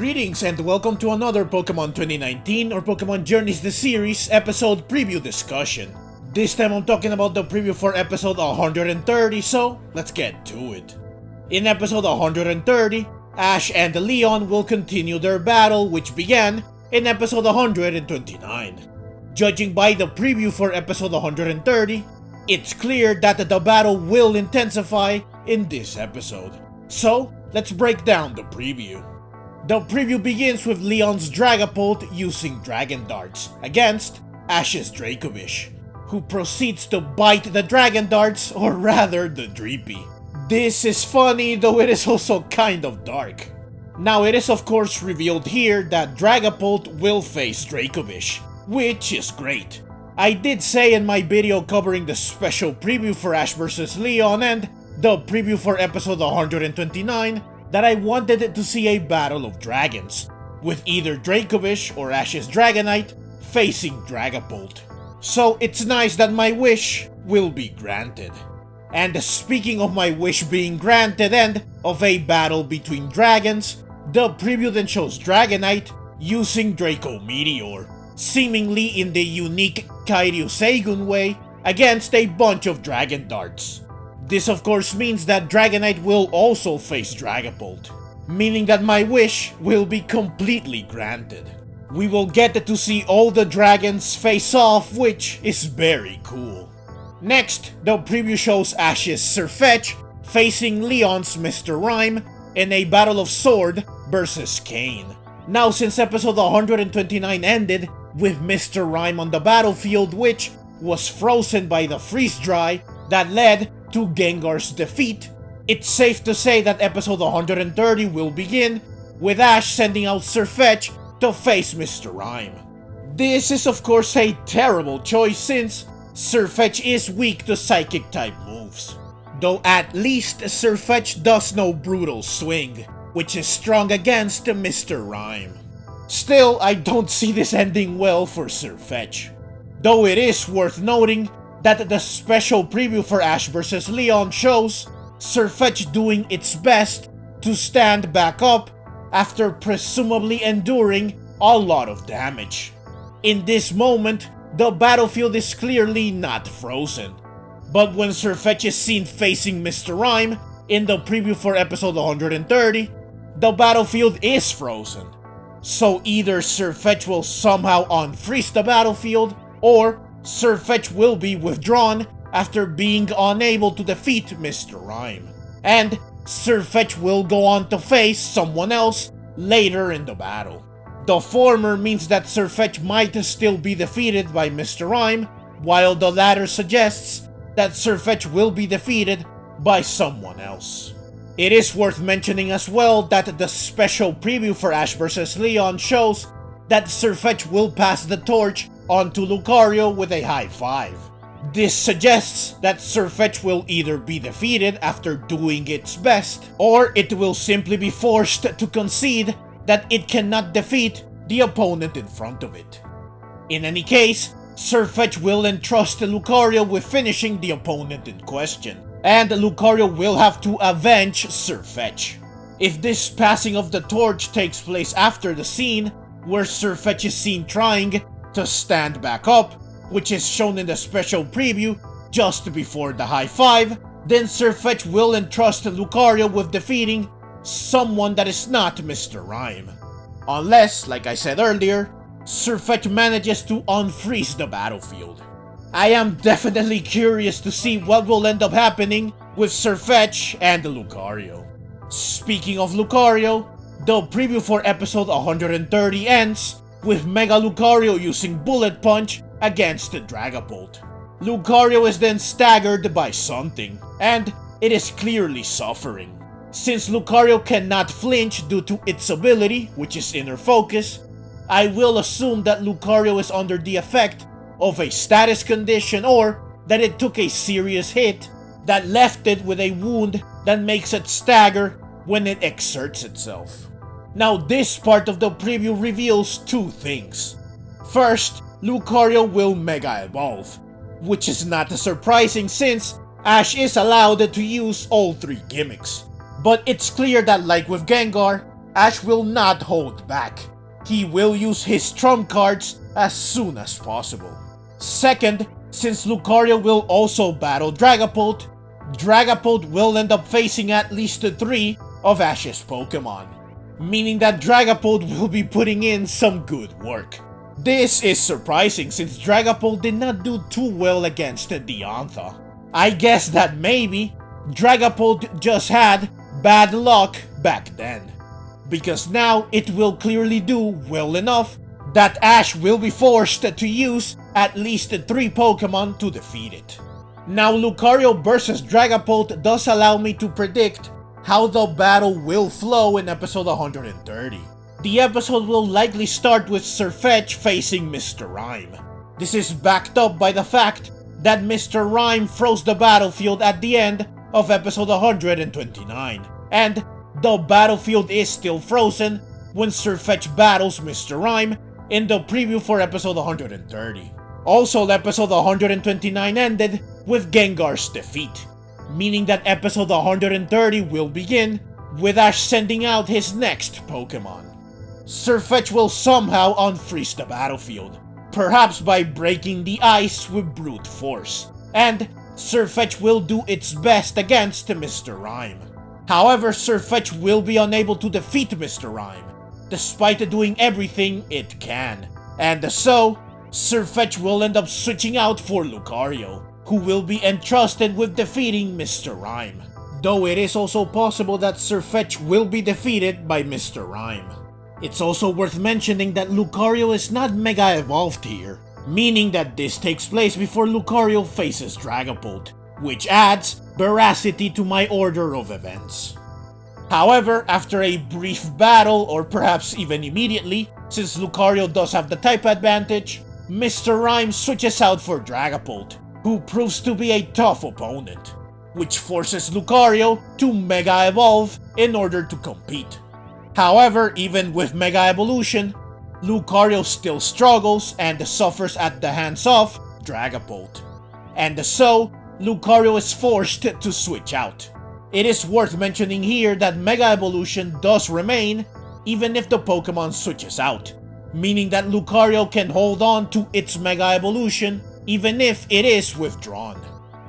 Greetings and welcome to another Pokemon 2019 or Pokemon Journeys the Series episode preview discussion. This time I'm talking about the preview for episode 130, so let's get to it. In episode 130, Ash and Leon will continue their battle which began in episode 129. Judging by the preview for episode 130, it's clear that the battle will intensify in this episode. So, let's break down the preview. The preview begins with Leon's Dragapult using Dragon Darts against Ash's Dracovish, who proceeds to bite the Dragon Darts, or rather the Dreepy. This is funny, though it is also kind of dark. Now it is of course revealed here that Dragapult will face Dracovish, which is great. I did say in my video covering the special preview for Ash vs Leon and the preview for episode 129 that I wanted to see a battle of dragons, with either Dracovish or Ash's Dragonite facing Dragapult. So it's nice that my wish will be granted. And speaking of my wish being granted and of a battle between dragons, the preview then shows Dragonite using Draco Meteor, seemingly in the unique Kairyu Seigun way, against a bunch of Dragon Darts. This of course means that Dragonite will also face Dragapult, meaning that my wish will be completely granted. We will get to see all the dragons face off, which is very cool. Next, the preview shows Ash's Sirfetch'd facing Leon's Mr.Rime in a battle of Sword versus Cane. Now since episode 129 ended with Mr.Rime on the battlefield, which was frozen by the freeze dry that led to Gengar's defeat, it's safe to say that episode 130 will begin with Ash sending out Sirfetch'd to face Mr.Rime. This is of course a terrible choice since Sirfetch'd is weak to psychic type moves. Though at least Sirfetch'd does know Brutal Swing, which is strong against Mr.Rime. Still, I don't see this ending well for Sirfetch'd. Though it is worth noting that the special preview for Ash vs Leon shows Sirfetch'd doing its best to stand back up after presumably enduring a lot of damage. In this moment, the battlefield is clearly not frozen, but when Sirfetch'd is seen facing Mr.Rime in the preview for episode 130, the battlefield is frozen. So either Sirfetch'd will somehow unfreeze the battlefield, or Sirfetch'd will be withdrawn after being unable to defeat Mr.Rime, and Sirfetch'd will go on to face someone else later in the battle. The former means that Sirfetch'd might still be defeated by Mr.Rime, while the latter suggests that Sirfetch'd will be defeated by someone else. It is worth mentioning as well that the special preview for Ash vs Leon shows that Sirfetch'd will pass the torch onto Lucario with a high five. This suggests that Sirfetch'd will either be defeated after doing its best, or it will simply be forced to concede that it cannot defeat the opponent in front of it. In any case, Sirfetch'd will entrust Lucario with finishing the opponent in question, and Lucario will have to avenge Sirfetch'd. If this passing of the torch takes place after the scene where Sirfetch'd is seen trying to stand back up, which is shown in the special preview just before the high five, then Sirfetch'd will entrust Lucario with defeating someone that is not Mr.Rime. Unless, like I said earlier, Sirfetch'd manages to unfreeze the battlefield. I am definitely curious to see what will end up happening with Sirfetch'd and Lucario. Speaking of Lucario, the preview for episode 130 ends with Mega Lucario using Bullet Punch against the Dragapult. Lucario is then staggered by something, and it is clearly suffering. Since Lucario cannot flinch due to its ability, which is Inner Focus, I will assume that Lucario is under the effect of a status condition or that it took a serious hit that left it with a wound that makes it stagger when it exerts itself. Now this part of the preview reveals two things. First, Lucario will Mega Evolve, which is not surprising since Ash is allowed to use all three gimmicks. But it's clear that like with Gengar, Ash will not hold back. He will use his trump cards as soon as possible. Second, since Lucario will also battle Dragapult, Dragapult will end up facing at least 3 of Ash's Pokemon, meaning that Dragapult will be putting in some good work. This is surprising since Dragapult did not do too well against Diantha. I guess that maybe Dragapult just had bad luck back then, because now it will clearly do well enough that Ash will be forced to use at least 3 Pokemon to defeat it. Now Lucario vs Dragapult does allow me to predict how the battle will flow in episode 130. The episode will likely start with Sirfetch'd facing Mr.Rime. This is backed up by the fact that Mr.Rime froze the battlefield at the end of episode 129, and the battlefield is still frozen when Sirfetch'd battles Mr.Rime in the preview for episode 130. Also, episode 129 ended with Gengar's defeat, meaning that episode 130 will begin with Ash sending out his next Pokemon. Sirfetch'd will somehow unfreeze the battlefield, perhaps by breaking the ice with brute force, and Sirfetch'd will do its best against Mr.Rime. However, Sirfetch'd will be unable to defeat Mr.Rime, despite doing everything it can, and so, Sirfetch'd will end up switching out for Lucario, who will be entrusted with defeating Mr.Rime. Though it is also possible that Sirfetch'd will be defeated by Mr.Rime. It's also worth mentioning that Lucario is not Mega Evolved here, meaning that this takes place before Lucario faces Dragapult, which adds veracity to my order of events. However, after a brief battle, or perhaps even immediately, since Lucario does have the type advantage, Mr.Rime switches out for Dragapult, who proves to be a tough opponent, which forces Lucario to Mega Evolve in order to compete. However, even with Mega Evolution, Lucario still struggles and suffers at the hands of Dragapult, and so Lucario is forced to switch out. It is worth mentioning here that Mega Evolution does remain even if the Pokemon switches out, meaning that Lucario can hold on to its Mega Evolution even if it is withdrawn.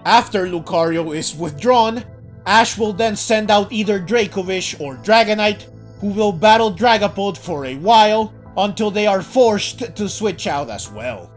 After Lucario is withdrawn, Ash will then send out either Dracovish or Dragonite, who will battle Dragapult for a while until they are forced to switch out as well.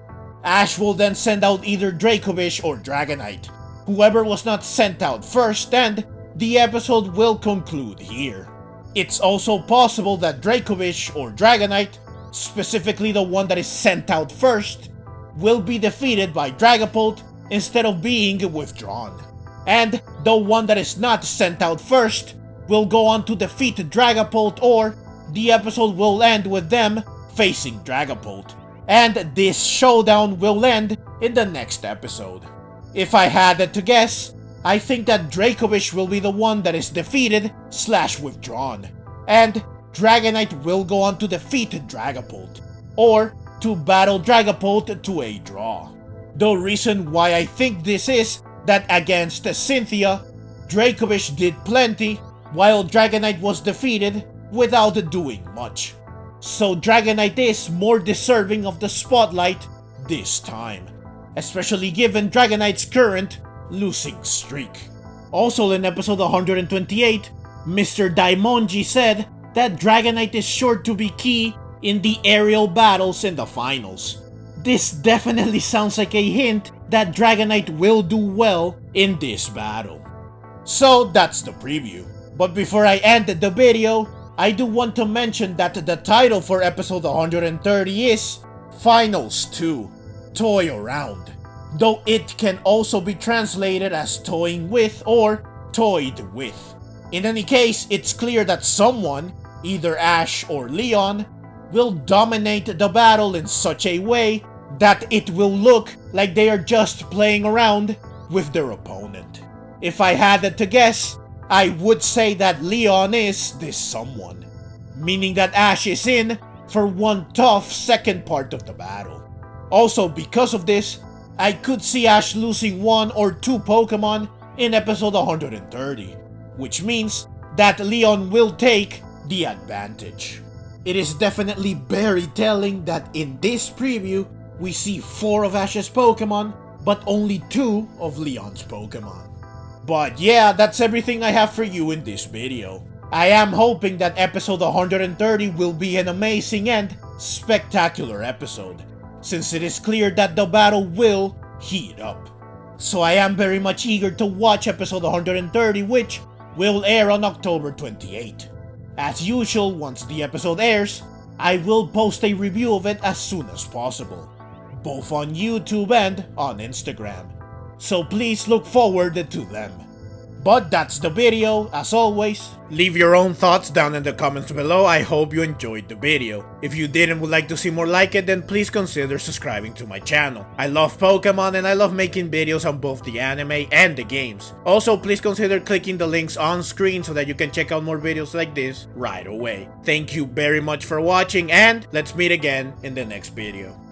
Ash will then send out either Dracovish or Dragonite, whoever was not sent out first, and the episode will conclude here. It's also possible that Dracovish or Dragonite, specifically the one that is sent out first, will be defeated by Dragapult instead of being withdrawn, and the one that is not sent out first will go on to defeat Dragapult, or the episode will end with them facing Dragapult, and this showdown will end in the next episode. If I had to guess, I think that Dracovish will be the one that is defeated / withdrawn, and Dragonite will go on to defeat Dragapult, or to battle Dragapult to a draw. The reason why I think this is that against Cynthia, Dracovish did plenty, while Dragonite was defeated without doing much. So Dragonite is more deserving of the spotlight this time, especially given Dragonite's current losing streak. Also in episode 128, Mr. Daimonji said that Dragonite is sure to be key in the aerial battles in the finals. This definitely sounds like a hint that Dragonite will do well in this battle. So that's the preview. But before I end the video, I do want to mention that the title for episode 130 is Finals 2, Toy Around, though it can also be translated as toying with or toyed with. In any case, it's clear that someone, either Ash or Leon, will dominate the battle in such a way that it will look like they are just playing around with their opponent. If I had to guess, I would say that Leon is this someone, meaning that Ash is in for one tough second part of the battle. Also, because of this, I could see Ash losing 1 or 2 Pokemon in episode 130, which means that Leon will take the advantage. It is definitely very telling that in this preview, we see 4 of Ash's Pokemon, but only 2 of Leon's Pokemon. But yeah, that's everything I have for you in this video. I am hoping that episode 130 will be an amazing and spectacular episode, since it is clear that the battle will heat up. So I am very much eager to watch episode 130, which will air on October 28. As usual, once the episode airs, I will post a review of it as soon as possible, both on YouTube and on Instagram, so please look forward to them. But that's the video. As always, leave your own thoughts down in the comments below. I hope you enjoyed the video. If you did and would like to see more like it, then please consider subscribing to my channel. I love Pokemon and I love making videos on both the anime and the games. Also, please consider clicking the links on screen so that you can check out more videos like this right away. Thank you very much for watching, and let's meet again in the next video.